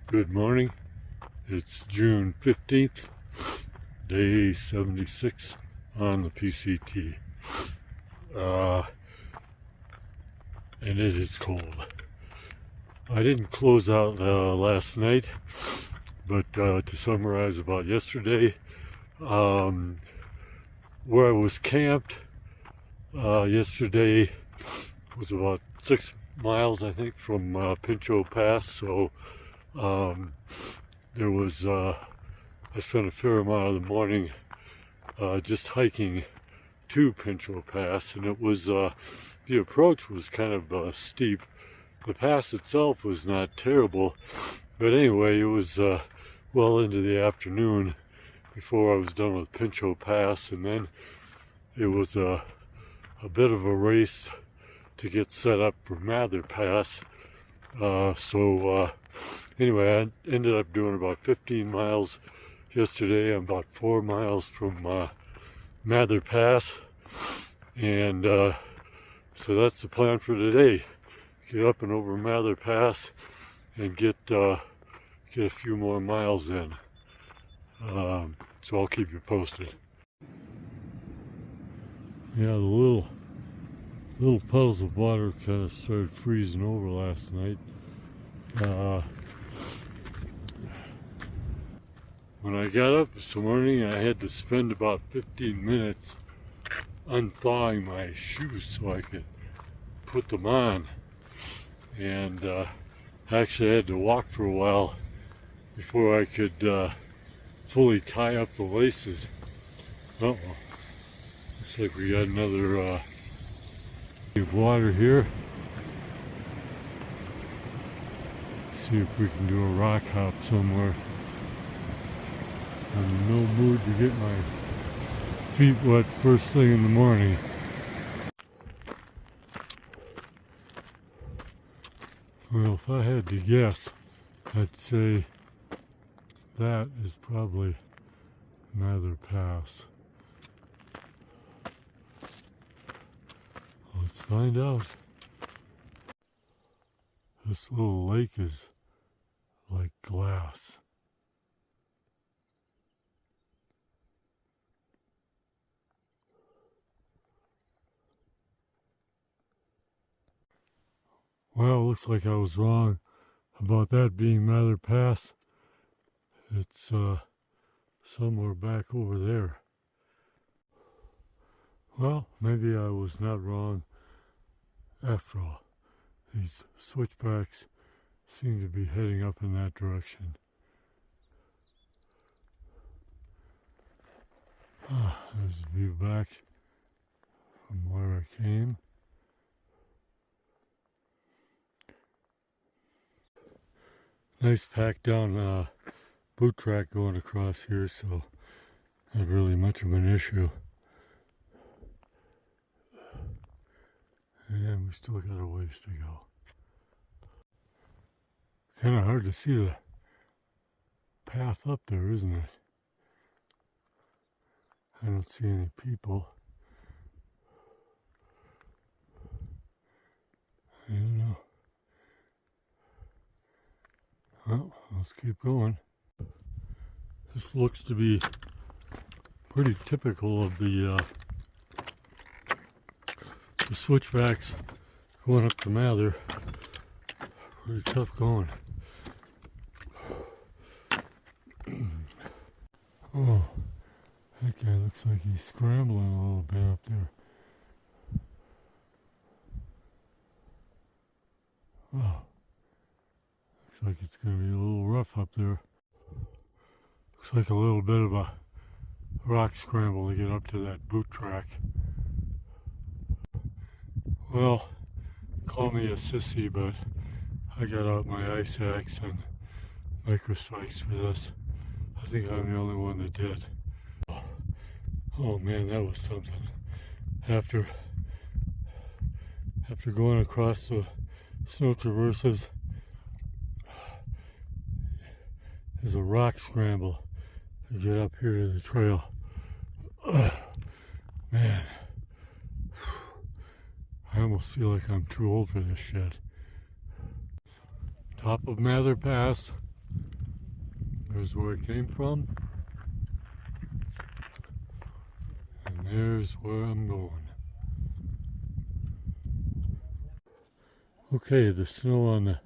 Good morning. It's June 15th, day 76 on the PCT. And it is cold. I didn't close out last night, but to summarize about yesterday, where I was camped yesterday was about 6 miles, I think, from Pinchot Pass, so there was I spent a fair amount of the morning just hiking to Pinchot Pass, and it was the approach was kind of steep. The pass itself was not terrible, but anyway, it was well into the afternoon before I was done with Pinchot Pass, and then it was a bit of a race to get set up for Mather Pass. Anyway, I ended up doing about 15 miles yesterday. I'm about 4 miles from Mather Pass, and so that's the plan for today. Get up and over Mather Pass and get a few more miles in. So I'll keep you posted. Yeah, the little puddles of water kind of started freezing over last night. When I got up this morning, I had to spend about 15 minutes unthawing my shoes so I could put them on. And actually I had to walk for a while before I could fully tie up the laces. Uh-oh. Looks like we got another water here. See if we can do a rock hop somewhere. I'm in no mood to get my feet wet first thing in the morning. Well, if I had to guess, I'd say that is probably Mather Pass. Let's find out. This little lake is like glass. Well, it looks like I was wrong about that being Mather Pass. It's somewhere back over there. Well, maybe I was not wrong after all. These switchbacks seem to be heading up in that direction. There's a view back from where I came. Nice packed down boot track going across here, so not really much of an issue. And we still got a ways to go. Kind of hard to see the path up there, isn't it? I don't see any people. I don't know. Well, let's keep going. This looks to be pretty typical of the switchbacks going up to Mather. Pretty tough going. Oh, that guy looks like he's scrambling a little bit up there. Oh, looks like it's going to be a little rough up there. Looks like a little bit of a rock scramble to get up to that boot track. Well, call me a sissy, but I got out my ice axe and micro spikes for this. I think I'm the only one that did. Oh man, that was something. After going across the snow traverses, there's a rock scramble to get up here to the trail. Man, I almost feel like I'm too old for this shit. Top of Mather Pass. There's where I came from. And there's where I'm going. Okay, the snow on the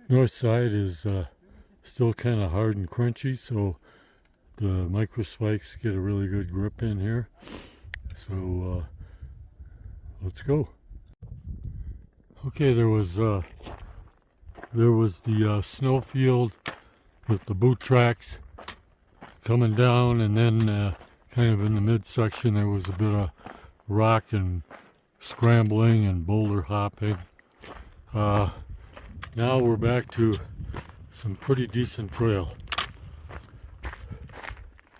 north side is still kind of hard and crunchy, so the micro spikes get a really good grip in here. So let's go. Okay, there was the snow field with the boot tracks coming down, and then kind of in the midsection there was a bit of rock and scrambling and boulder hopping. Now we're back to some pretty decent trail.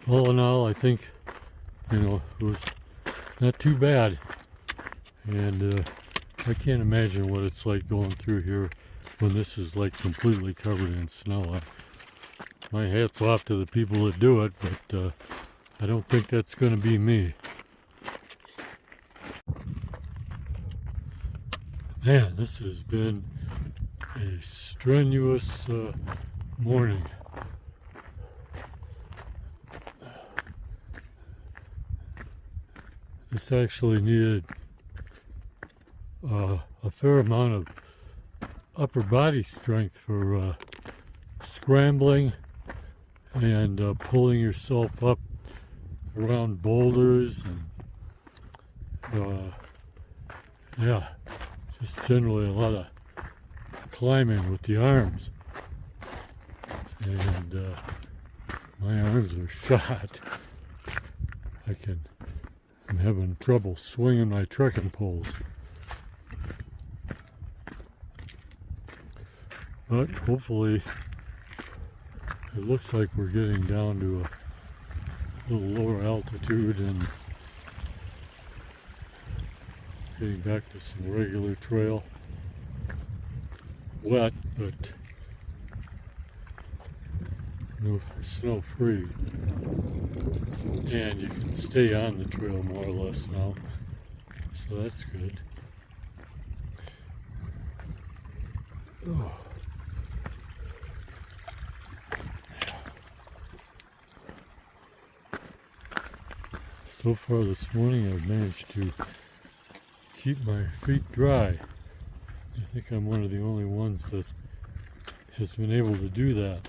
All in all, I think, it was not too bad. And I can't imagine what it's like going through here when this is like completely covered in snow. My hat's off to the people that do it, but I don't think that's going to be me. Man, this has been a strenuous morning. This actually needed a fair amount of upper body strength for scrambling and pulling yourself up around boulders and yeah, just generally a lot of climbing with the arms. And my arms are shot. I'm having trouble swinging my trekking poles. But hopefully it looks like we're getting down to a little lower altitude and getting back to some regular trail. Wet, but no snow free. And you can stay on the trail more or less now. So that's good. Oh. So far this morning I've managed to keep my feet dry. I think I'm one of the only ones that has been able to do that.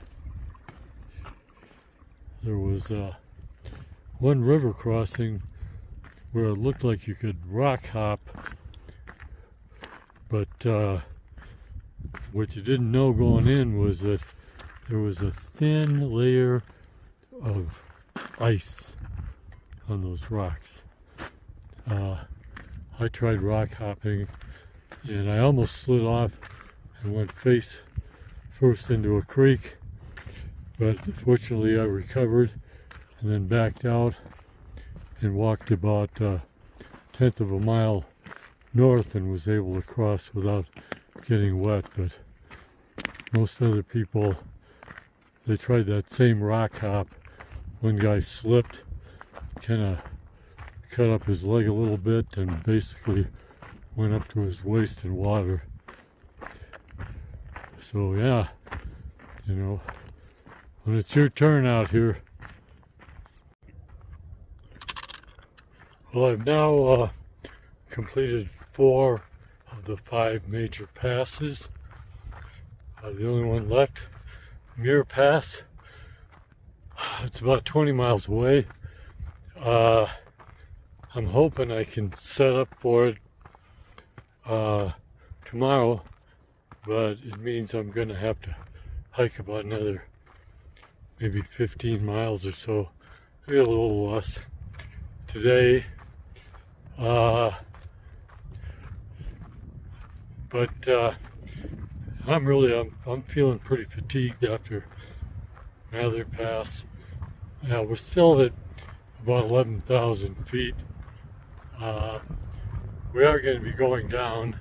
There was one river crossing where it looked like you could rock hop, but what you didn't know going in was that there was a thin layer of ice on those rocks. I tried rock hopping and I almost slid off and went face first into a creek, but fortunately I recovered and then backed out and walked about a tenth of a mile north and was able to cross without getting wet. But most other people, they tried that same rock hop. One guy slipped, kind of cut up his leg a little bit and basically went up to his waist in water. So yeah, when it's your turn out here. Well, I've now completed 4 of the 5 major passes. The only one left, Muir Pass. It's about 20 miles away. I'm hoping I can set up for it tomorrow, but it means I'm going to have to hike about another maybe 15 miles or so, maybe a little less today. But I'm feeling pretty fatigued after Mather Pass. Now we're still at about 11,000 feet. We are going to be going down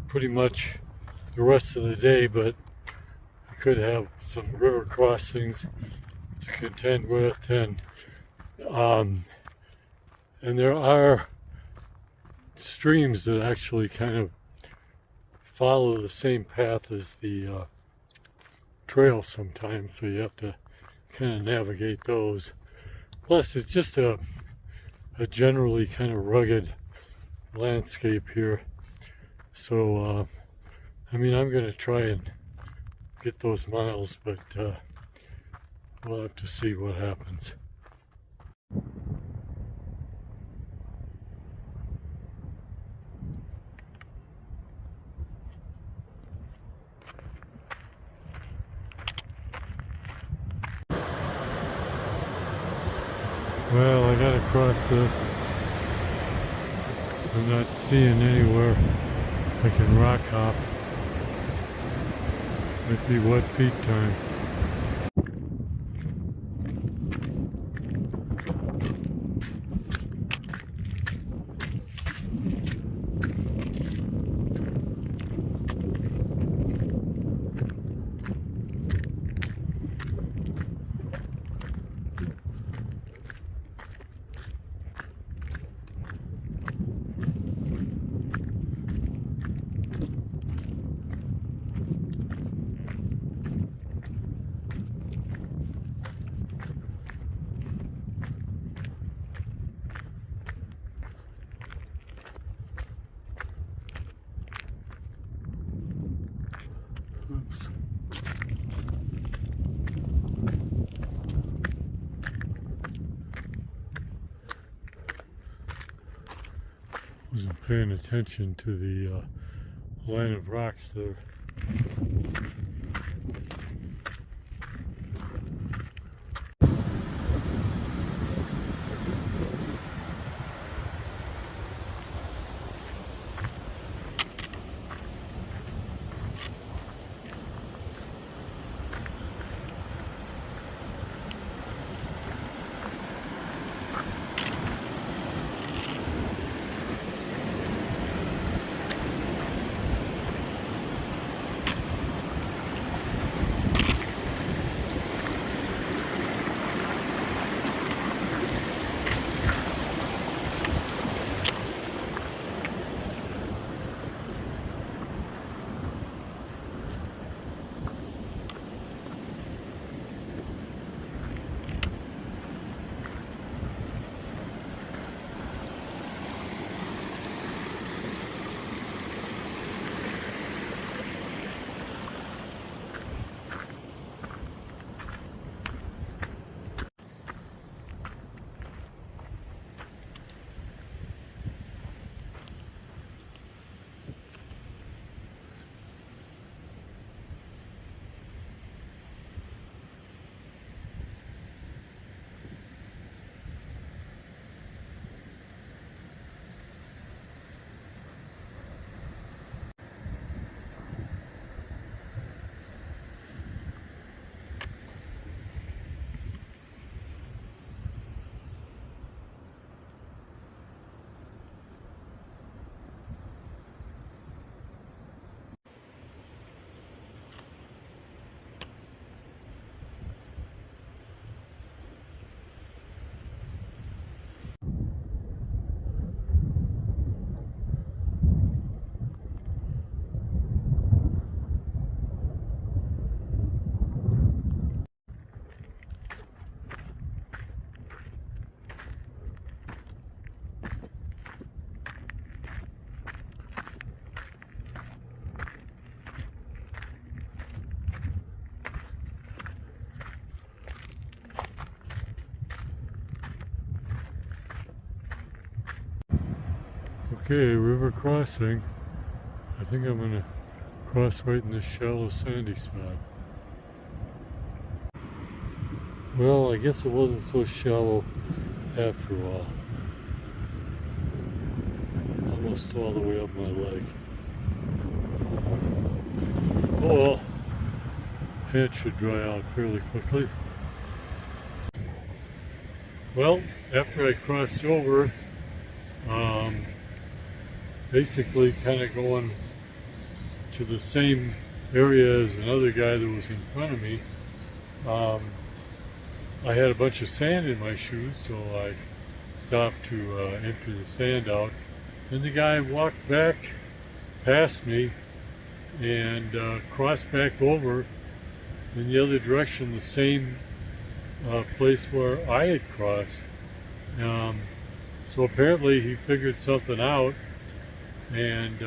pretty much the rest of the day, but we could have some river crossings to contend with, and there are streams that actually kind of follow the same path as the trails sometimes, so you have to kind of navigate those. Plus, it's just a generally kind of rugged landscape here. So, I mean, I'm going to try and get those miles, but we'll have to see what happens. Well, I gotta cross this. I'm not seeing anywhere I can rock hop. Might be wet feet time. Oops. Wasn't paying attention to the line of rocks there. Okay, river crossing. I think I'm gonna cross right in this shallow sandy spot. Well, I guess it wasn't so shallow after all. Almost all the way up my leg. Oh well, pants should dry out fairly quickly. Well, after I crossed over, basically kind of going to the same area as another guy that was in front of me, I had a bunch of sand in my shoes, so I stopped to empty the sand out. Then the guy walked back past me and crossed back over in the other direction, the same place where I had crossed. So apparently he figured something out, and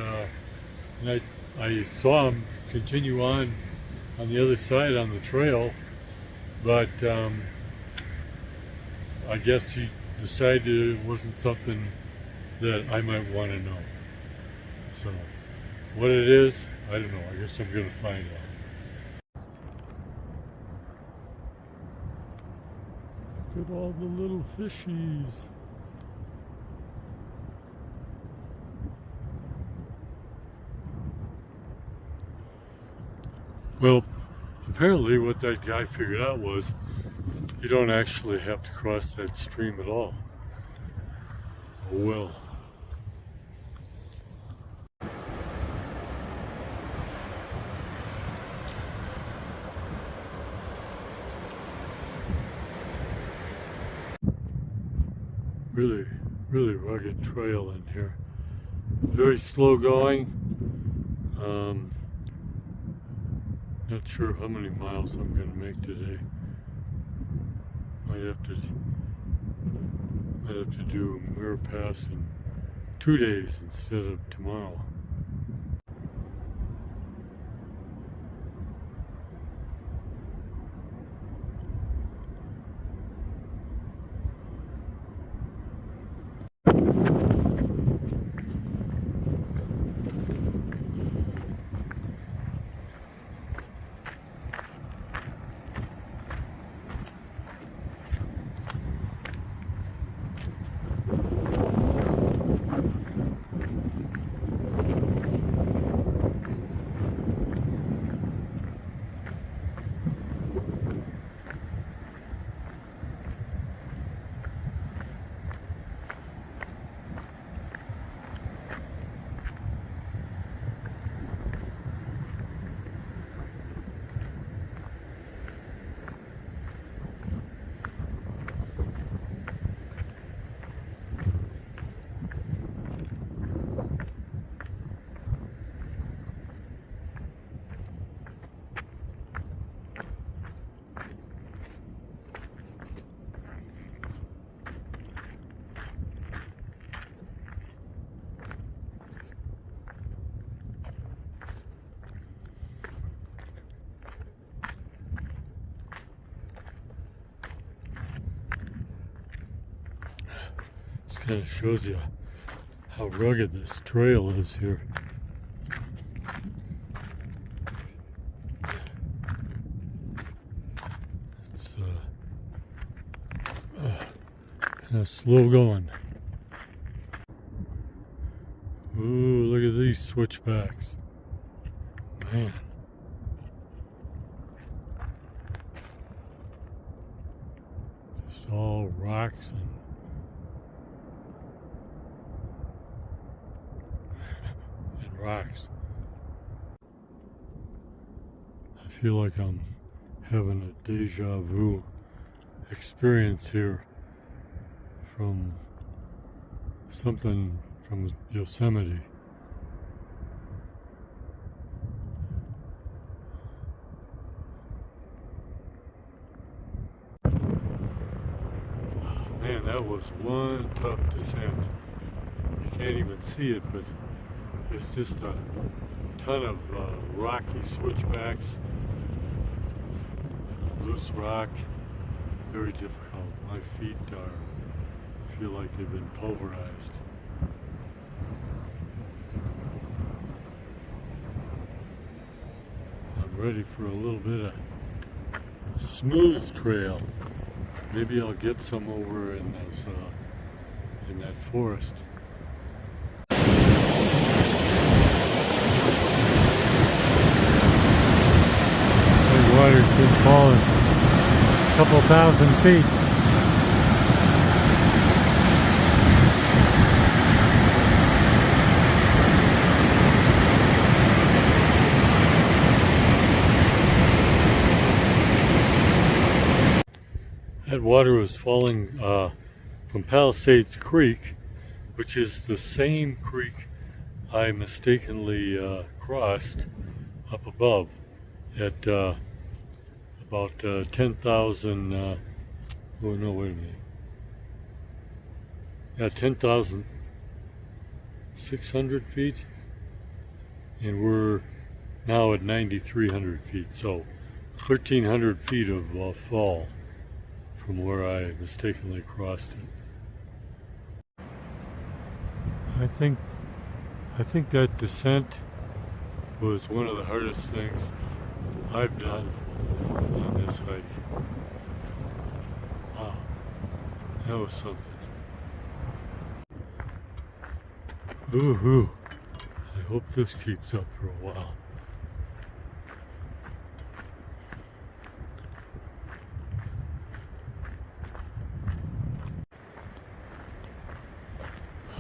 I saw him continue on the other side on the trail, but I guess he decided it wasn't something that I might want to know. So what it is, I don't know. I guess I'm going to find out. Look at all the little fishies. Well, apparently what that guy figured out was you don't actually have to cross that stream at all. Oh well. Really, really rugged trail in here. Very slow going. Not sure how many miles I'm going to make today. Might have to do Mirror Pass in 2 days instead of tomorrow. This kind of shows you how rugged this trail is here. It's kind of slow going. Ooh, look at these switchbacks. Man. Just all rocks and rocks. I feel like I'm having a deja vu experience here from something from Yosemite. Man, that was one tough descent. You can't even see it, but it's just a ton of rocky switchbacks, loose rock, very difficult. My feet feel like they've been pulverized. I'm ready for a little bit of smooth trail. Maybe I'll get some over in those in that forest. Water's been falling a couple thousand feet. That water was falling from Palisades Creek, which is the same creek I mistakenly crossed up above at about 10,000, oh no, wait a minute. Yeah, 10,600 feet, and we're now at 9,300 feet, so 1,300 feet of fall from where I mistakenly crossed it. I think that descent was one of the hardest things I've done on this hike. Wow, that was something. Woohoo! I hope this keeps up for a while.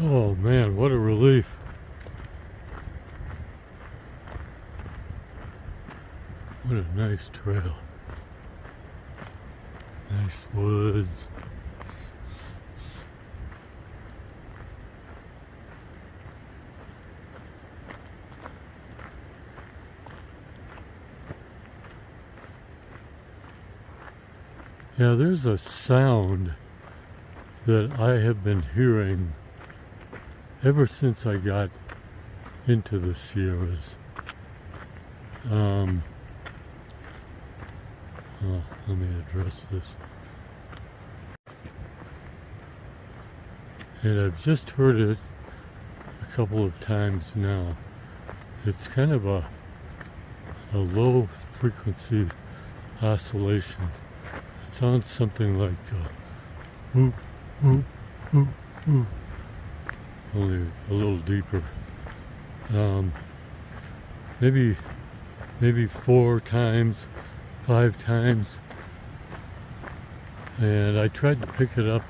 Oh man, what a relief. What a nice trail. Nice woods. Yeah, there's a sound that I have been hearing ever since I got into the Sierras. Let me address this. And I've just heard it a couple of times now. It's kind of a low frequency oscillation. It sounds something like whoop, whoop, whoop, whoop. Only a little deeper. Maybe 4 times, 5 times. And I tried to pick it up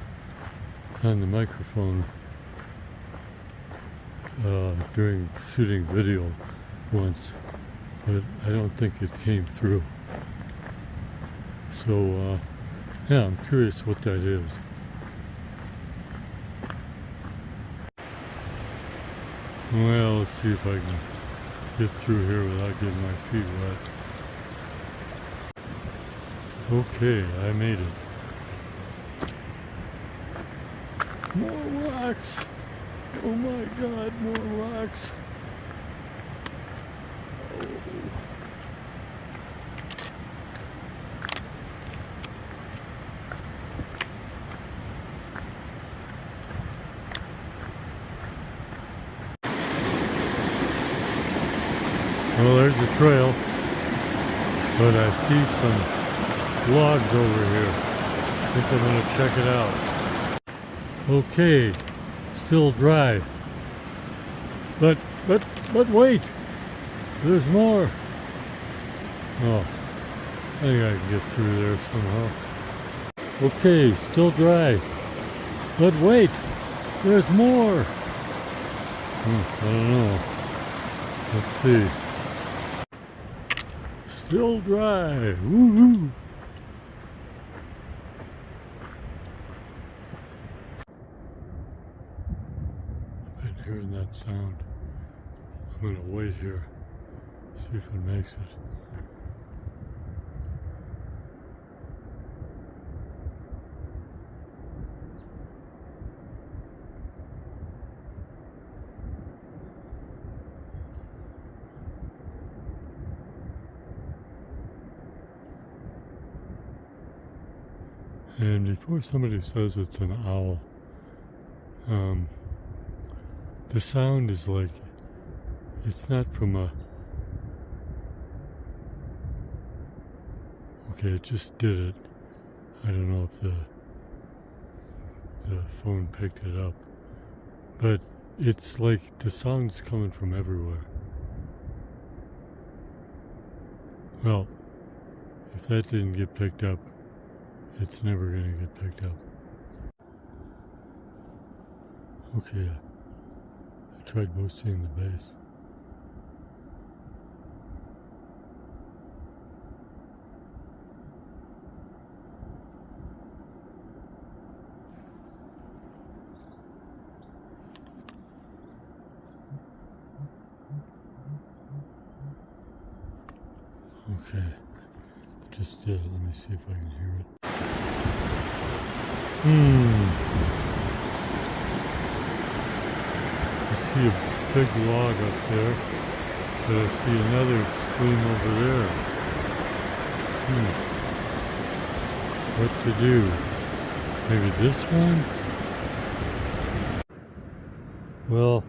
on the microphone during shooting video once, but I don't think it came through. So, yeah, I'm curious what that is. Well, let's see if I can get through here without getting my feet wet. Okay, I made it. More rocks! Oh my God, more rocks! Oh. Well, there's the trail, but I see some logs over here. I think I'm gonna check it out. Okay, still dry. But wait, there's more. Oh, I think I can get through there somehow. Okay, still dry. But wait, there's more. I don't know. Let's see. Still dry. Woohoo! Been hearing that sound. I'm gonna wait here, see if it makes it. And before somebody says it's an owl, the sound is like, it's not from a, okay, it just did it. I don't know if the phone picked it up, but it's like the sound's coming from everywhere. Well, if that didn't get picked up, it's never going to get picked up. Okay, I tried boosting the bass. Okay, just did it. Let me see if I can hear it. I see a big log up there, but I see another stream over there. What to do? Maybe this one? Well,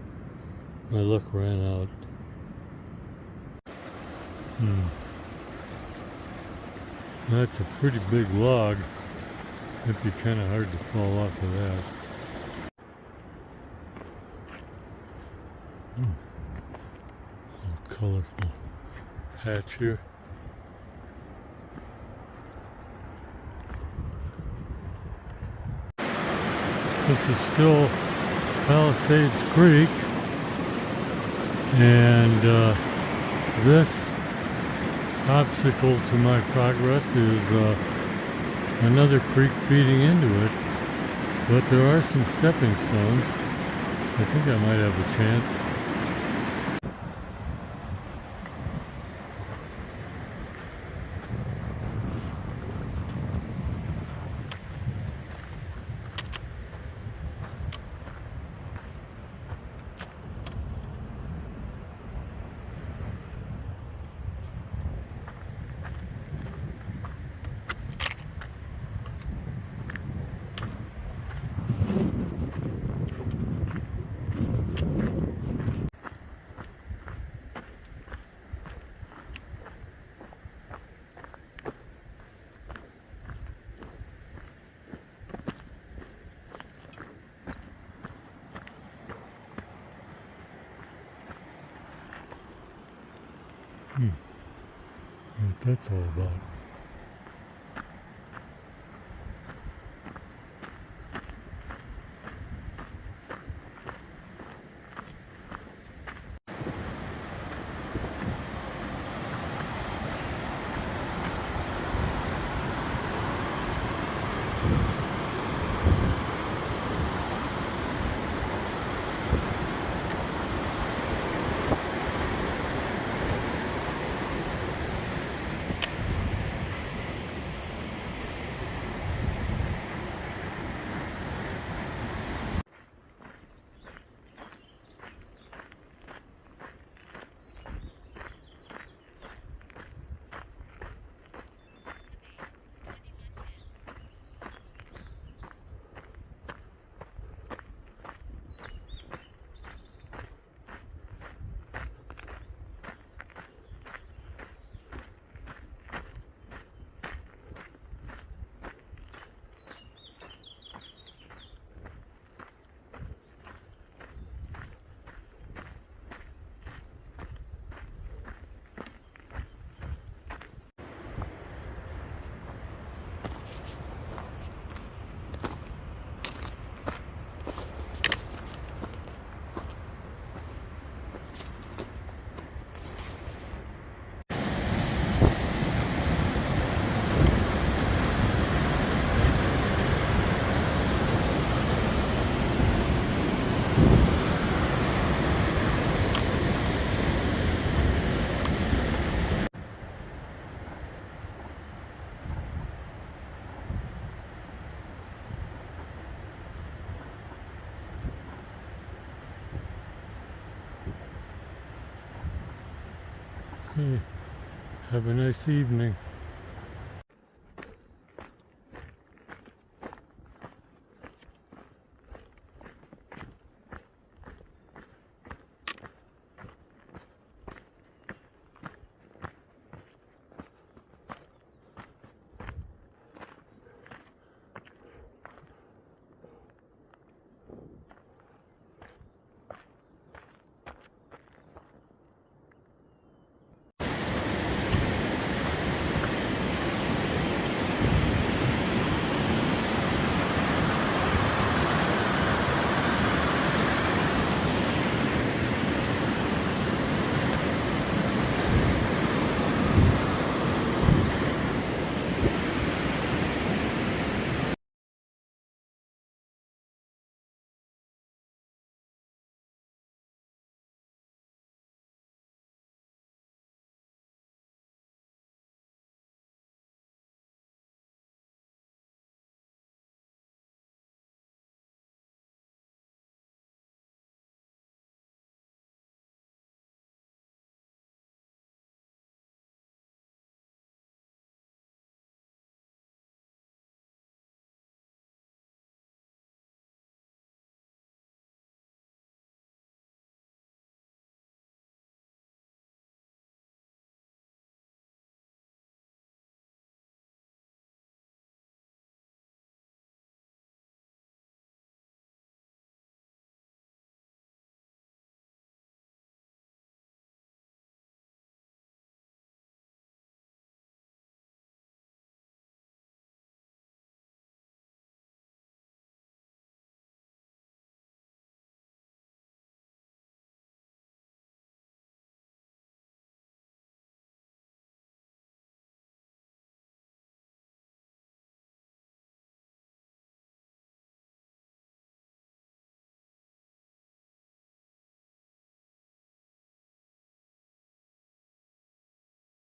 my luck ran out. That's a pretty big log. It'd be kind of hard to fall off of that. A little colorful patch here. This is still Palisades Creek, and this obstacle to my progress is another creek feeding into it, but there are some stepping stones. I think I might have a chance. What that's all about. Okay, have a nice evening.